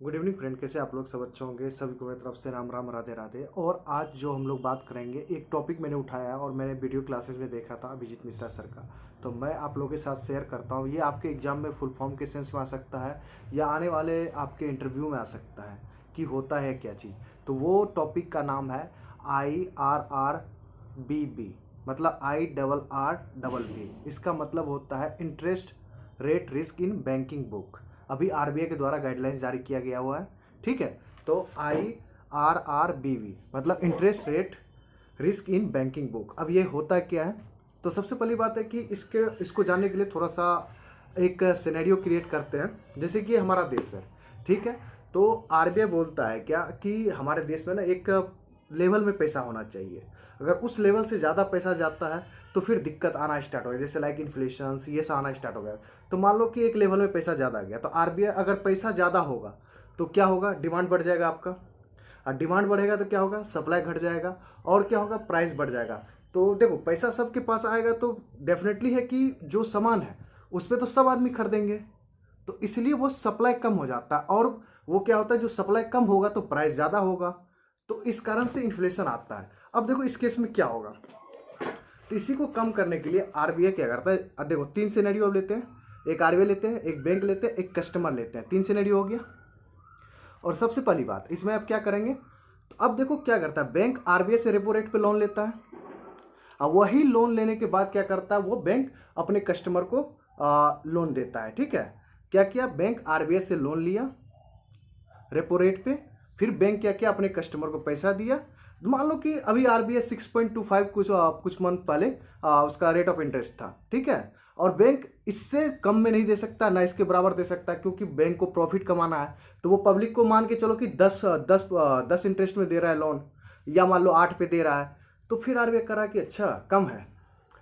Good evening friend, कैसे आप लोग सब अच्छे होंगे। सभी को मेरी तरफ से राम राम राधे राधे। और आज जो हम लोग बात करेंगे, एक टॉपिक मैंने उठाया है और मैंने वीडियो क्लासेस में देखा था अभिजीत मिश्रा सर का, तो मैं आप लोगों के साथ शेयर करता हूँ। ये आपके एग्जाम में फुल फॉर्म के सेंस में आ सकता है या आने वाले आपके इंटरव्यू में आ सकता है कि होता है क्या चीज़। तो वो टॉपिक का नाम है IRRBB, मतलब IRRBB। इसका मतलब होता है interest rate risk in banking book. अभी आरबीआई के द्वारा गाइडलाइंस जारी किया गया हुआ है, ठीक है। तो IRRBB मतलब interest rate risk in banking book. अब ये होता क्या है, तो सबसे पहली बात है कि इसको जानने के लिए थोड़ा सा एक सिनेरियो क्रिएट करते हैं। जैसे कि हमारा देश है, ठीक है। तो आरबीआई बोलता है क्या कि हमारे देश में ना एक लेवल में पैसा होना चाहिए। अगर उस लेवल से ज़्यादा पैसा जाता है तो फिर दिक्कत आना स्टार्ट हो गया, जैसे लाइक इन्फ्लेशन ये सब आना स्टार्ट हो गया। तो मान लो कि एक लेवल में पैसा ज़्यादा आ गया, तो आरबीआई अगर पैसा ज़्यादा होगा तो क्या होगा, डिमांड बढ़ जाएगा आपका। और डिमांड बढ़ेगा तो क्या होगा, सप्लाई घट जाएगा। और क्या होगा, प्राइस बढ़ जाएगा। तो देखो, पैसा सबके पास आएगा तो डेफिनेटली है कि जो सामान है उस पर तो सब आदमी खरीदेंगे, तो इसलिए वो सप्लाई कम हो जाता है। और वो क्या होता है, जो सप्लाई कम होगा तो प्राइस ज़्यादा होगा, तो इस कारण से इन्फ्लेशन आता है। अब देखो इस केस में क्या होगा, तो इसी को कम करने के लिए आरबीआई क्या करता है। अब देखो तीन सिनेरियो अब लेते हैं, एक आरबीआई लेते हैं, एक बैंक लेते हैं, एक कस्टमर लेते हैं। तीन सिनेरियो हो गया। और सबसे पहली बात इसमें अब क्या करेंगे, तो अब देखो क्या करता है, बैंक आरबीआई से रेपो रेट पे लोन लेता है। अब वही लोन लेने के बाद क्या करता है, वो बैंक अपने कस्टमर को लोन देता है, ठीक है। क्या किया, बैंक आरबीआई से लोन लिया रेपो रेट पे, फिर बैंक क्या किया, अपने कस्टमर को पैसा दिया। मान लो कि अभी आरबीआई 6.25 कुछ मंथ पहले उसका रेट ऑफ इंटरेस्ट था, ठीक है। और बैंक इससे कम में नहीं दे सकता, ना इसके बराबर दे सकता, क्योंकि बैंक को प्रॉफिट कमाना है। तो वो पब्लिक को मान के चलो कि 10 इंटरेस्ट में दे रहा है लोन, या मान लो 8 पे दे रहा है। तो फिर आरबीआई करा कि अच्छा कम है,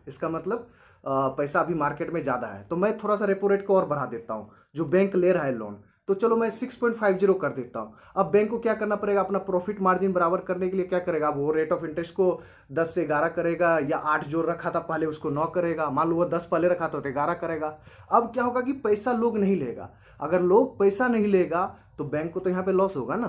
इसका मतलब पैसा अभी मार्केट में ज़्यादा है, तो मैं थोड़ा सा रेपो रेट को और बढ़ा देता हूँ जो बैंक ले रहा है लोन। तो चलो मैं 6.50 कर देता हूँ। अब बैंक को क्या करना पड़ेगा, अपना प्रॉफिट मार्जिन बराबर करने के लिए क्या करेगा, वो रेट ऑफ इंटरेस्ट को 10 से 11 करेगा, या 8 जो रखा था पहले उसको 9 करेगा। मान लो वो 10 पहले रखा था तो 11 करेगा। अब क्या होगा कि पैसा लोग नहीं लेगा। अगर लोग पैसा नहीं लेगा तो बैंक को तो यहाँ पे लॉस होगा ना।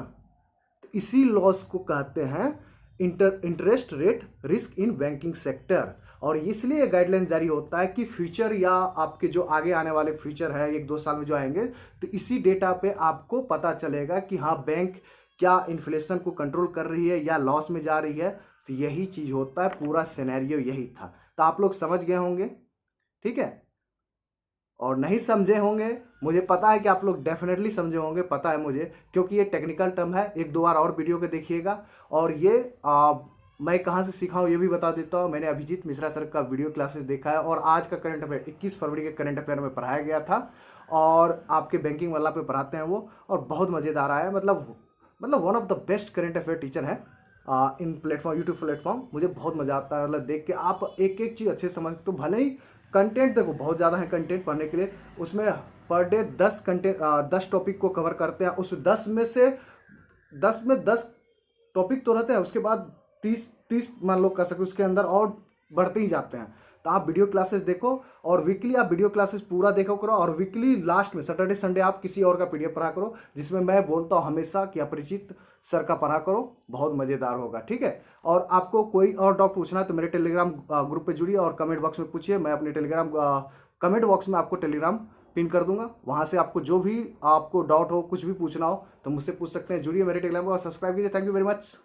तो इसी लॉस को कहते हैं interest rate risk in banking sector. और इसलिए गाइडलाइन जारी होता है कि फ्यूचर या आपके जो आगे आने वाले फ्यूचर है 1-2 साल में जो आएंगे, तो इसी डेटा पे आपको पता चलेगा कि हाँ बैंक क्या इन्फ्लेशन को कंट्रोल कर रही है या लॉस में जा रही है। तो यही चीज़ होता है, पूरा सिनेरियो यही था। तो आप लोग समझ गए होंगे, ठीक है। और नहीं समझे होंगे, मुझे पता है कि आप लोग डेफिनेटली समझे होंगे, पता है मुझे, क्योंकि ये टेक्निकल टर्म है। 1-2 बार और वीडियो के देखिएगा। और ये मैं कहाँ से सीखा हूँ ये भी बता देता हूँ। मैंने अभिजीत मिश्रा सर का वीडियो क्लासेस देखा है, और आज का करंट अफेयर 21 फरवरी के करंट अफेयर में पढ़ाया गया था, और आपके बैंकिंग वाला पे पढ़ाते हैं वो, और बहुत मज़ेदार आया। मतलब one of the best current affair teacher है इन प्लेटफॉर्म, यूट्यूब प्लेटफॉर्म। मुझे बहुत मज़ा आता है, मतलब देख के आप एक एक चीज़ अच्छे से समझ। तो भले ही कंटेंट देखो बहुत ज़्यादा है कंटेंट पढ़ने के लिए, उसमें पर डे 10 टॉपिक को कवर करते हैं। उस 10 में 10 टॉपिक तो रहते हैं, उसके बाद 30 मान लो कर सकते, उसके अंदर और बढ़ते ही जाते हैं। तो आप वीडियो क्लासेस देखो, और वीकली आप वीडियो क्लासेस पूरा देखो करो, और वीकली लास्ट में सैटरडे संडे आप किसी और का पीडीएफ पढ़ा करो, जिसमें मैं बोलता हूँ हमेशा कि अपरिचित सर का पढ़ा करो, बहुत मज़ेदार होगा, ठीक है। और आपको कोई और डाउट पूछना है तो मेरे टेलीग्राम ग्रुप पे जुड़िए और कमेंट बॉक्स में पूछिए। मैं अपने टेलीग्राम कमेंट बॉक्स में आपको टेलीग्राम पिन कर दूंगा, वहाँ से आपको जो भी आपको डाउट हो, कुछ भी पूछना हो तो मुझसे पूछ सकते हैं। जुड़िए मेरे टेलीग्राम को और सब्सक्राइब कीजिए। Thank you very much.